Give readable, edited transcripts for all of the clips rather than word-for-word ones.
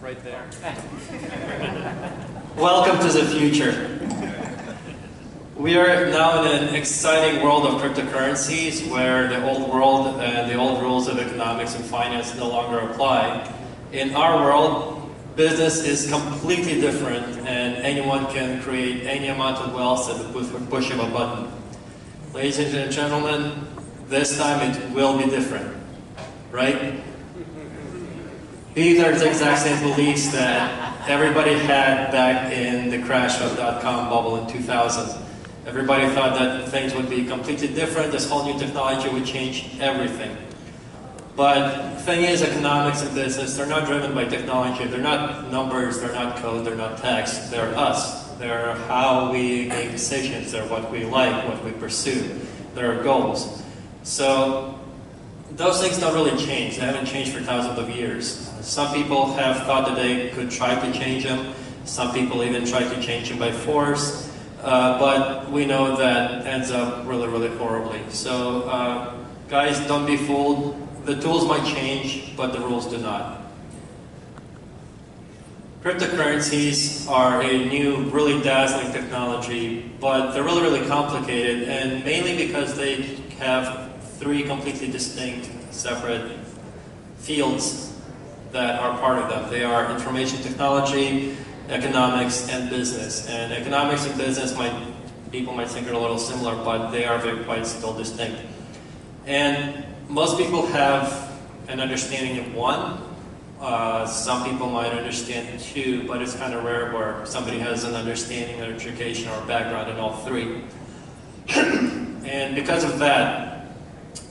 right there. Welcome to the future. We are now in an exciting world of cryptocurrencies where the old world and the old rules of economics and finance no longer apply. In our world, business is completely different and anyone can create any amount of wealth at the push of a button. Ladies and gentlemen, this time it will be different, right? These are the exact same beliefs that everybody had back in the crash of .com bubble in 2000. Everybody thought that things would be completely different, this whole new technology would change everything. But the thing is, economics and business, they're not driven by technology, they're not numbers, they're not code, they're not text, they're us. They're how we make decisions, they're what we like, what we pursue, they're our goals. So those things don't really change, they haven't changed for thousands of years. Some people have thought that they could try to change them. Some people even try to change them by force. But we know that ends up really, really horribly. So guys, don't be fooled. The tools might change, but the rules do not. Cryptocurrencies are a new, really dazzling technology, but they're really, really complicated, and mainly because they have three completely distinct, separate fields that are part of them. They are information technology, economics, and business. And economics and business, people might think are a little similar, but they are quite still distinct. And most people have an understanding of one. Some people might understand two, but it's kind of rare where somebody has an understanding, an education, or a background in all three. And because of that,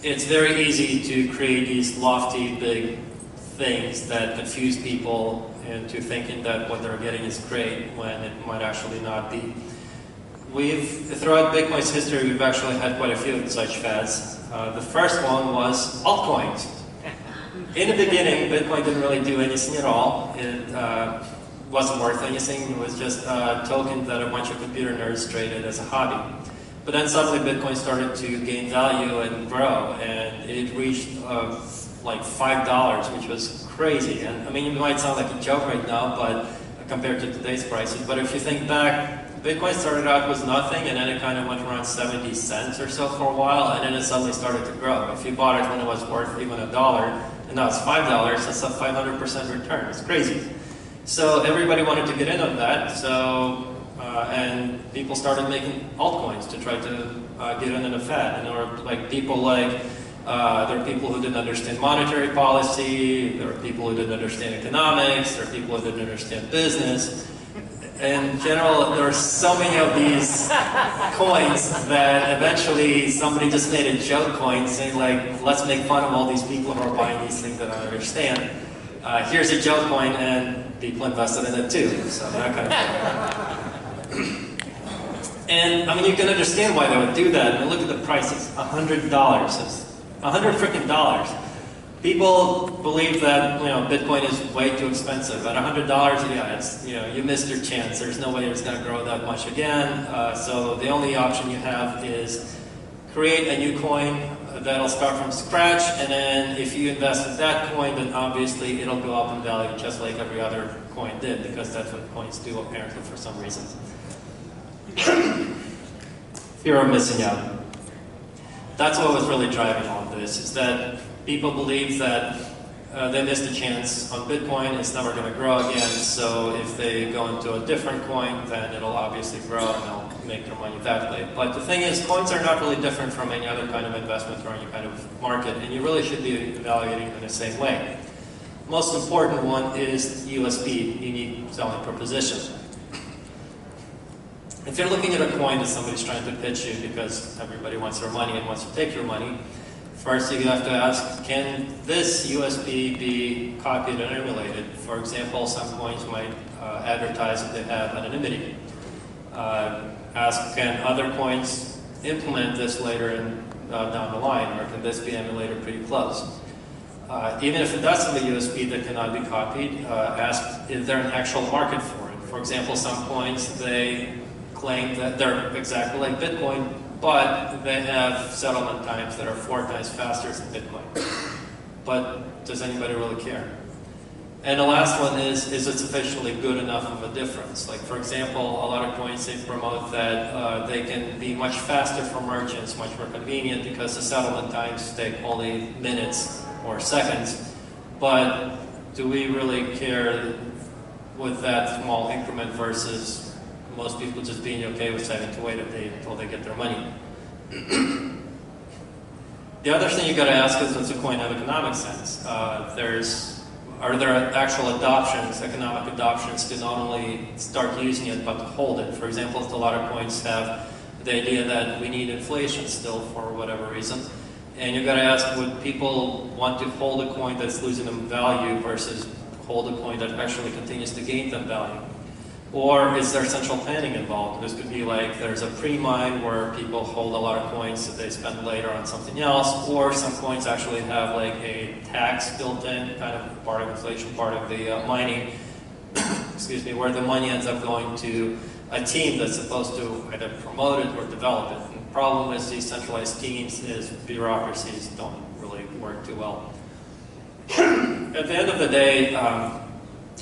it's very easy to create these lofty, big things that confuse people into thinking that what they're getting is great when it might actually not be. Throughout Bitcoin's history, we've actually had quite a few such fads. The first one was altcoins. In the beginning, Bitcoin didn't really do anything at all. It wasn't worth anything. It was just a token that a bunch of computer nerds traded as a hobby. But then suddenly Bitcoin started to gain value and grow, and it reached like $5, which was crazy. And I mean, it might sound like a joke right now, but compared to today's prices. But if you think back, Bitcoin started out with nothing, and then it kind of went around 70 cents or so for a while, and then it suddenly started to grow. If you bought it when it was worth even $1, and now it's $5, that's a 500% return. It's crazy. So everybody wanted to get in on that. So and people started making altcoins to try to get in on a fad. And there were like people like there are people who didn't understand monetary policy, there are people who didn't understand economics, there are people who didn't understand business. In general, there are so many of these coins that eventually somebody just made a joke coin saying like, let's make fun of all these people who are buying these things that I don't understand. Here's a joke coin, and people invested in it too, so that kind of thing. And I mean, you can understand why they would do that. I mean, look at the price, it's $100. It's $100 freaking dollars. People believe that Bitcoin is way too expensive. At $100, yeah, it's you missed your chance. There's no way it's going to grow that much again. So the only option you have is create a new coin that'll start from scratch, and then if you invest in that coin, then obviously it'll go up in value just like every other coin did, because that's what coins do apparently for some reason. Fear of missing out. That's what was really driving all this, is that people believe that they missed a chance on Bitcoin, it's never going to grow again, so if they go into a different coin, then it'll obviously grow and they'll make their money that way. But the thing is, coins are not really different from any other kind of investment or any kind of market, and you really should be evaluating them in the same way. Most important one is USP, unique selling proposition. If you're looking at a coin that somebody's trying to pitch you because everybody wants your money and wants to take your money, first you have to ask, can this USP be copied and emulated? For example, some coins might advertise that they have anonymity. Ask, can other coins implement this later down the line, or can this be emulated pretty close? Even if it does have a USP that cannot be copied, ask, is there an actual market for it? For example, some coins, they claim that they're exactly like Bitcoin, but they have settlement times that are 4 times faster than Bitcoin. But does anybody really care? And the last one is it sufficiently good enough of a difference? Like, for example, a lot of coins, they promote that they can be much faster for merchants, much more convenient because the settlement times take only minutes or seconds. But do we really care with that small increment versus most people just being okay with having to wait a day until they get their money? The other thing you got to ask is, does the coin have economic sense? Are there actual adoptions, economic adoptions, to not only start using it but to hold it? For example, a lot of coins have the idea that we need inflation still for whatever reason. And you've got to ask, would people want to hold a coin that's losing them value versus hold a coin that actually continues to gain them value? Or is there central planning involved? This could be like there's a pre-mine where people hold a lot of coins that they spend later on something else, or some coins actually have like a tax built in, kind of part of inflation, part of the mining, excuse me, where the money ends up going to a team that's supposed to either promote it or develop it. And the problem with these centralized teams is bureaucracies don't really work too well. At the end of the day,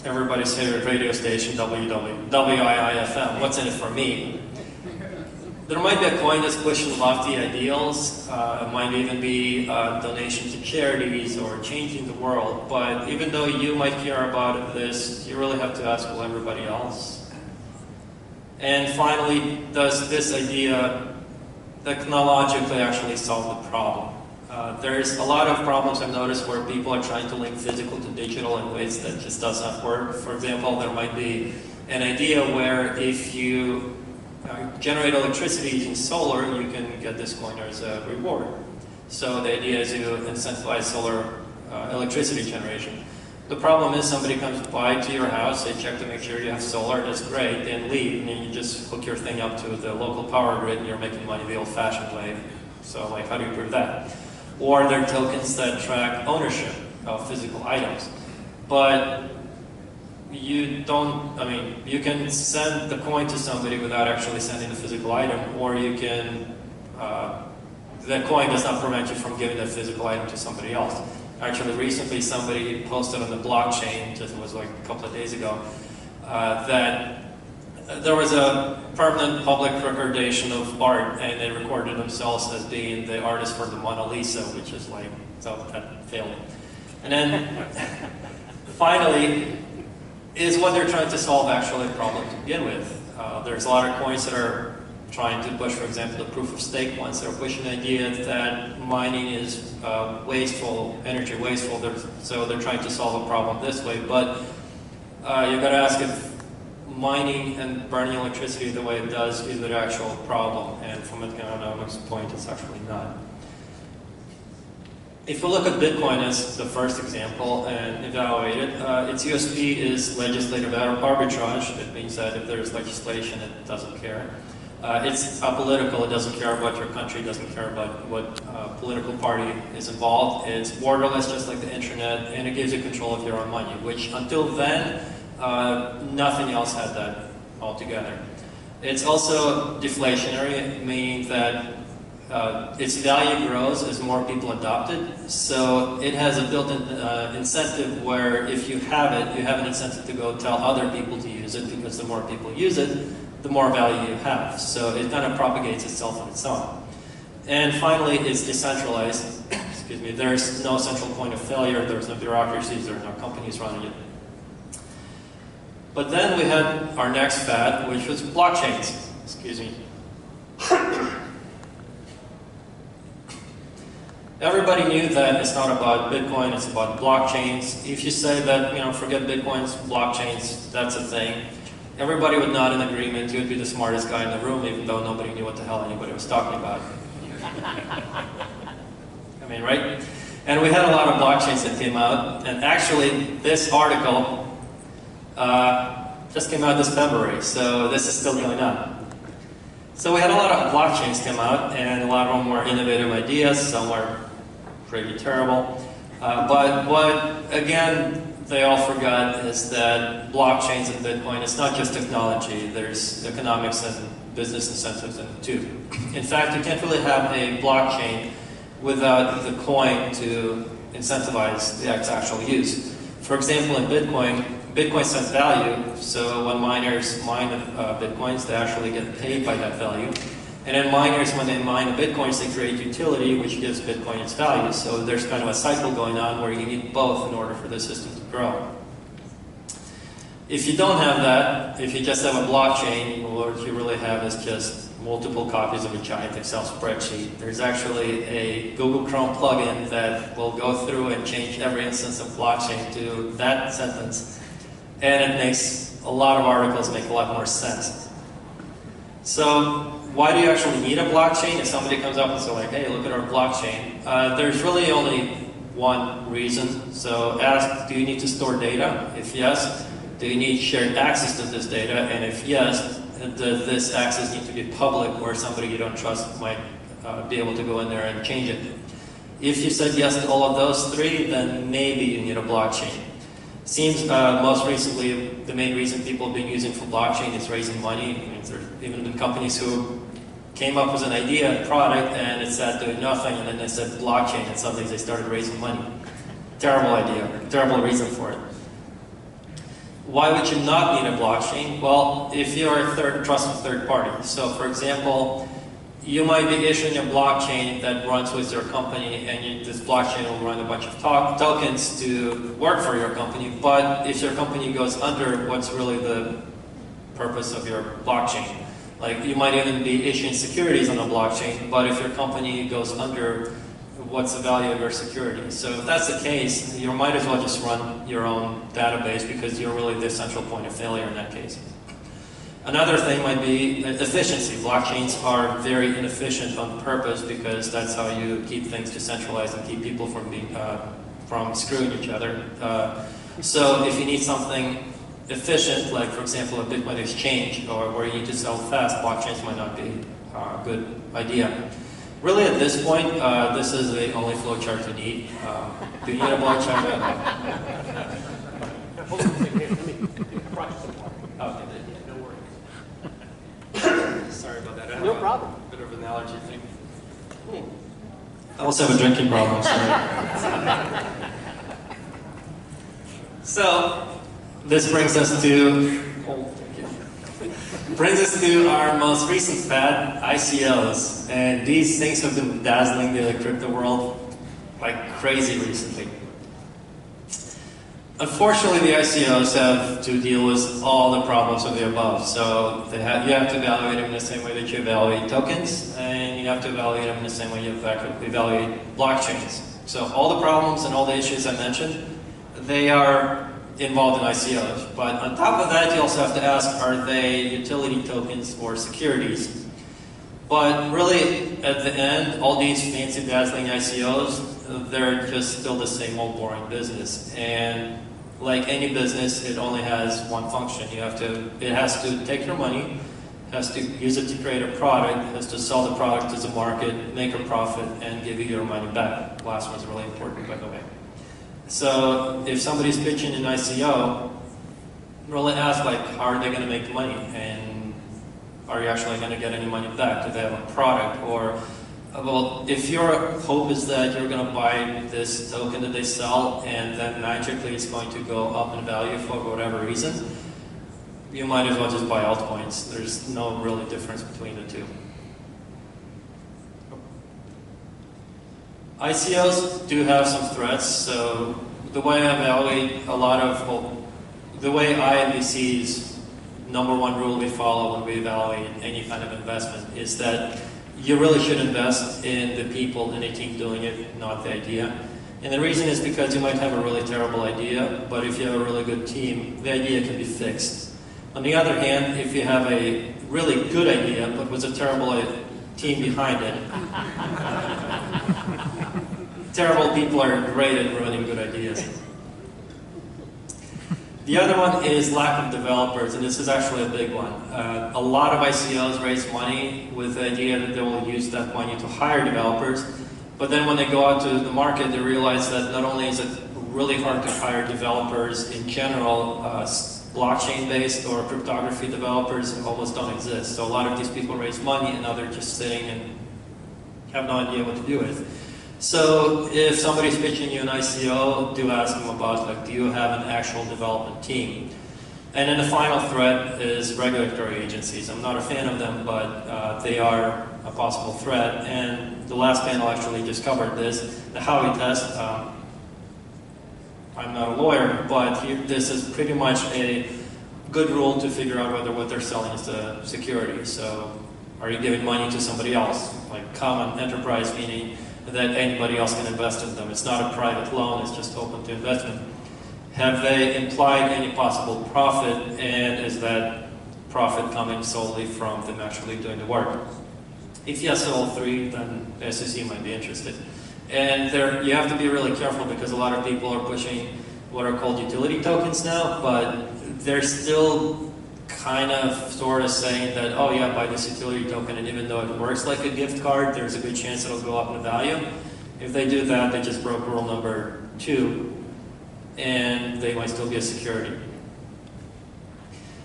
everybody's favorite radio station, WIIFM, what's in it for me? There might be a coin that's pushing lofty ideals, it might even be a donation to charities or changing the world, but even though you might care about this, you really have to ask, well, everybody else? And finally, does this idea technologically actually solve the problem? There's a lot of problems I've noticed where people are trying to link physical to digital in ways that just does not work. For example, there might be an idea where if you generate electricity using solar, you can get this coin as a reward. So the idea is to incentivize solar electricity generation. The problem is somebody comes by to your house, they check to make sure you have solar, that's great, then leave, and then you just hook your thing up to the local power grid and you're making money the old-fashioned way. So like, how do you prove that? Or they're tokens that track ownership of physical items. But you don't, I mean, you can send the coin to somebody without actually sending the physical item, or you can, the coin does not prevent you from giving the physical item to somebody else. Actually, recently somebody posted on the blockchain, just was like a couple of days ago, that there was a permanent public recordation of art, and they recorded themselves as being the artist for the Mona Lisa, which is like, so that failed. And then, finally, is what they're trying to solve actually a problem to begin with? There's a lot of coins that are trying to push, for example, the proof of stake ones. They're pushing the idea that mining is wasteful, energy wasteful, so they're trying to solve a problem this way. But you've got to ask if mining and burning electricity the way it does is an actual problem, and from an economics point, it's actually not. If you look at Bitcoin as the first example and evaluate it, its USP is legislative arbitrage. It means that if there's legislation, it doesn't care. It's apolitical, it doesn't care about your country, it doesn't care about what political party is involved. It's borderless, just like the internet, and it gives you control of your own money, which until then, nothing else had that altogether. It's also deflationary, meaning that its value grows as more people adopt it. So it has a built-in incentive where if you have it, you have an incentive to go tell other people to use it, because the more people use it, the more value you have. So it kind of propagates itself on its own. And finally, it's decentralized. Excuse me, there's no central point of failure, there's no bureaucracies, there are no companies running it. But then we had our next fad, which was blockchains. Excuse me. Everybody knew that it's not about Bitcoin, it's about blockchains. If you say that, you know, forget Bitcoins, blockchains, that's a thing, everybody would nod in agreement. You would be the smartest guy in the room, even though nobody knew what the hell anybody was talking about. I mean, right? And we had a lot of blockchains that came out, and actually, this article just came out this February, so this is still going on. So we had a lot of blockchains come out, and a lot of them were innovative ideas, some were pretty terrible. But what, again, they all forgot is that blockchains and Bitcoin, it's not just technology, there's economics and business incentives in it too. In fact, you can't really have a blockchain without the coin to incentivize the actual use. For For example, in Bitcoin, Bitcoin sets value, so when miners mine Bitcoins, they actually get paid by that value. And then miners, when they mine Bitcoins, they create utility, which gives Bitcoin its value. So there's kind of a cycle going on where you need both in order for the system to grow. If you don't have that, if you just have a blockchain, what you really have is just multiple copies of a giant Excel spreadsheet. There's actually a Google Chrome plugin that will go through and change every instance of blockchain to that sentence. And it makes a lot of articles make a lot more sense. So why do you actually need a blockchain? If somebody comes up and says, like, hey, look at our blockchain, there's really only one reason. So ask, do you need to store data? If yes, do you need shared access to this data? And if yes, does this access need to be public where somebody you don't trust might be able to go in there and change it? If you said yes to all of those three, then maybe you need a blockchain. Seems most recently the main reason people have been using for blockchain is raising money. I mean, there's even been companies who came up with an idea and product and it said doing nothing, and then they said blockchain and suddenly they started raising money. Terrible idea, terrible reason for it. Why would you not need a blockchain? Well, if you're a trusted third party. So for example, you might be issuing a blockchain that runs with your company, and this blockchain will run a bunch of tokens to work for your company. But if your company goes under, what's really the purpose of your blockchain? Like, you might even be issuing securities on a blockchain, but if your company goes under, what's the value of your security? So if that's the case, you might as well just run your own database, because you're really the central point of failure in that case. Another thing might be efficiency. Blockchains are very inefficient on purpose, because that's how you keep things decentralized and keep people from being from screwing each other. So if you need something efficient, like for example a Bitcoin exchange, or where you need to sell fast, blockchains might not be a good idea. Really, at this point, this is the only flowchart you need. Do you need a flowchart? Okay. Sorry about that. No problem. A bit of an allergy thing. I also have a drinking problem, sorry. So, this brings us to our most recent fad, ICOs. And these things have been dazzling the crypto world like crazy recently. Unfortunately, the ICOs have to deal with all the problems of the above. So you have to evaluate them in the same way that you evaluate tokens, and you have to evaluate them in the same way you evaluate blockchains. So all the problems and all the issues I mentioned, they are involved in ICOs. But on top of that, you also have to ask, are they utility tokens or securities? But really, at the end, all these fancy dazzling ICOs, they're just still the same old boring business. And like any business, it only has one function. It has to take your money, has to use it to create a product, has to sell the product to the market, make a profit, and give you your money back. The last one's really important, by the way. So if somebody's pitching an ICO, really ask, like, how are they going to make money? And are you actually going to get any money back? Do they have a product? Or, well, if your hope is that you're going to buy this token that they sell and then magically it's going to go up in value for whatever reason, you might as well just buy altcoins. There's no really difference between the two. ICOs do have some threats. So the way I evaluate the way INVC's number one rule we follow when we evaluate any kind of investment is that you really should invest in the people in a team doing it, not the idea. And the reason is because you might have a really terrible idea, but if you have a really good team, the idea can be fixed. On the other hand, if you have a really good idea, but with a terrible team behind it, terrible people are great at ruining good ideas. The other one is lack of developers, and this is actually a big one. A lot of ICOs raise money with the idea that they will use that money to hire developers, but then when they go out to the market, they realize that not only is it really hard to hire developers in general, blockchain-based or cryptography developers almost don't exist. So a lot of these people raise money and now they're just sitting and have no idea what to do with it. So if somebody's pitching you an ICO, do ask them about, like, do you have an actual development team? And then the final threat is regulatory agencies. I'm not a fan of them, but they are a possible threat. And the last panel actually just covered this, the Howey test. I'm not a lawyer, but this is pretty much a good rule to figure out whether what they're selling is a security. So are you giving money to somebody else? Like common enterprise, meaning that anybody else can invest in them. It's not a private loan, it's just open to investment. Have they implied any possible profit, and is that profit coming solely from them actually doing the work? If yes to all three, then the SEC might be interested. And there, you have to be really careful because a lot of people are pushing what are called utility tokens now, but they're still kind of sort of saying that, oh yeah, buy this utility token, and even though it works like a gift card, there's a good chance it'll go up in value. If they do that, they just broke rule number 2, and they might still be a security.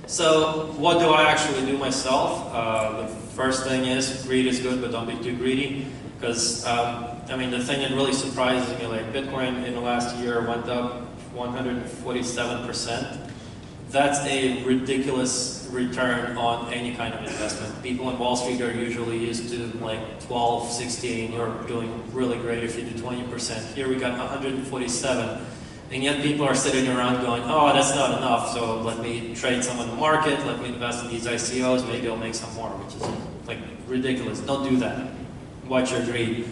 So what do I actually do myself? The first thing is, greed is good, but don't be too greedy. Because, I mean, the thing that really surprises me, like Bitcoin in the last year went up 147%. That's a ridiculous return on any kind of investment. People in Wall Street are usually used to like 12, 16, you're doing really great if you do 20%. Here we got 147. And yet people are sitting around going, oh, that's not enough, so let me trade some on the market, let me invest in these ICOs, maybe I'll make some more, which is like ridiculous. Don't do that. Watch your greed.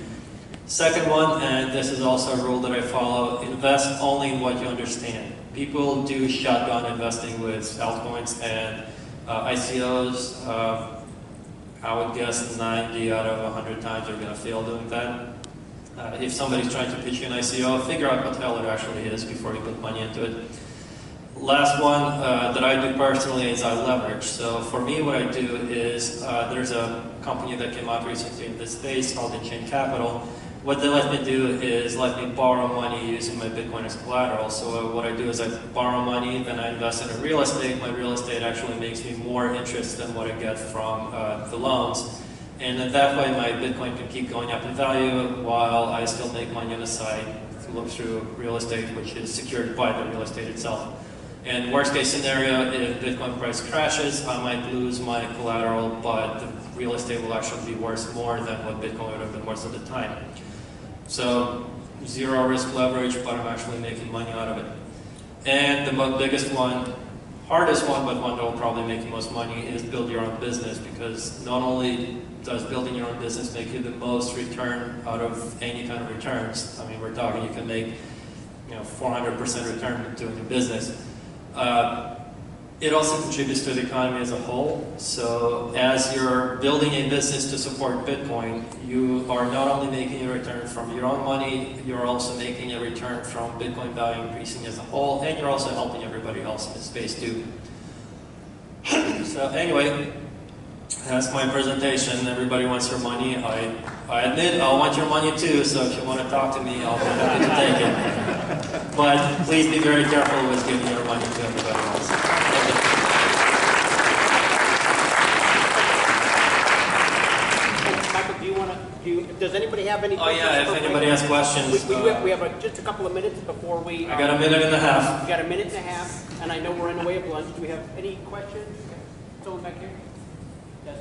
Second one, and this is also a rule that I follow, invest only in what you understand. People do shotgun investing with altcoins and ICOs. I would guess 90 out of 100 times you're going to fail doing that. If somebody's trying to pitch you an ICO, figure out what the hell it actually is before you put money into it. Last one that I do personally is I leverage. So for me, what I do is there's a company that came out recently in this space called Chain Capital. What they let me do is let me borrow money using my Bitcoin as collateral. So what I do is I borrow money, then I invest in real estate. My real estate actually makes me more interest than what I get from the loans. And then that way my Bitcoin can keep going up in value while I still make money on the side to look through real estate, which is secured by the real estate itself. And worst case scenario, if Bitcoin price crashes, I might lose my collateral, but the real estate will actually be worth more than what Bitcoin would have been worth at the time. So zero risk leverage, but I'm actually making money out of it. And the biggest one, hardest one, but one that will probably make you most money is build your own business, because not only does building your own business make you the most return out of any kind of returns. I mean, we're talking you can make 400% return doing a business. It also contributes to the economy as a whole. So as you're building a business to support Bitcoin, you are not only making a return from your own money, you're also making a return from Bitcoin value increasing as a whole, and you're also helping everybody else in the space too. So anyway, that's my presentation. Everybody wants your money. I admit I'll want your money too, so if you want to talk to me, I'll be happy to take it. But please be very careful with giving your money to everybody else. Does anybody have any questions? Oh yeah, if anybody has questions. We have just a couple of minutes before we... I got a minute and a half. We got a minute and a half, and I know we're in the way of lunch. Do we have any questions? Someone back here? Yes.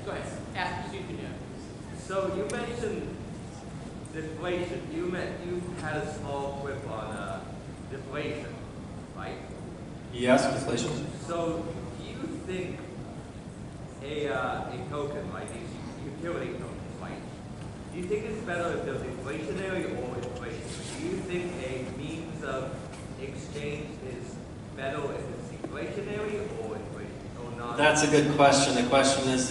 Go ahead. Ask, you can do it. So you mentioned deflation. You had a small quip on deflation, right? Yes, deflation. So do you think a token, like these utility tokens, right? Do you think it's better if they're deflationary or inflationary? Do you think a means of exchange is better if it's deflationary or inflationary, or not? That's a good question. The question is,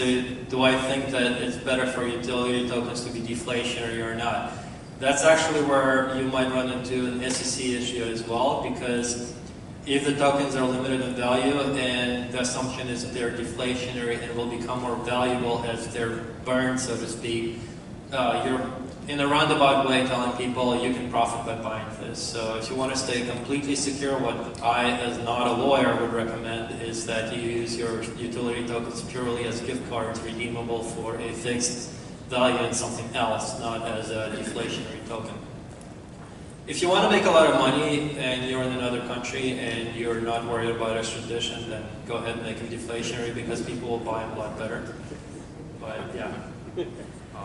do I think that it's better for utility tokens to be deflationary or not? That's actually where you might run into an SEC issue as well, because if the tokens are limited in value and the assumption is that they're deflationary and will become more valuable as they're burned, so to speak, you're in a roundabout way telling people you can profit by buying this. So if you want to stay completely secure, what I, as not a lawyer, would recommend is that you use your utility tokens purely as gift cards redeemable for a fixed value in something else, not as a deflationary token. If you want to make a lot of money and you're in another country and you're not worried about extradition, then go ahead and make them deflationary because people will buy them a lot better. But yeah.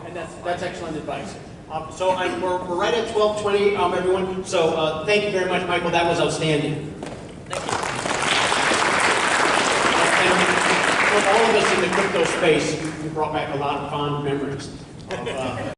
And that's excellent advice. So we're right at 12:20, everyone. So thank you very much, Michael. That was outstanding. Thank you. And for all of us in the crypto space, you brought back a lot of fond memories of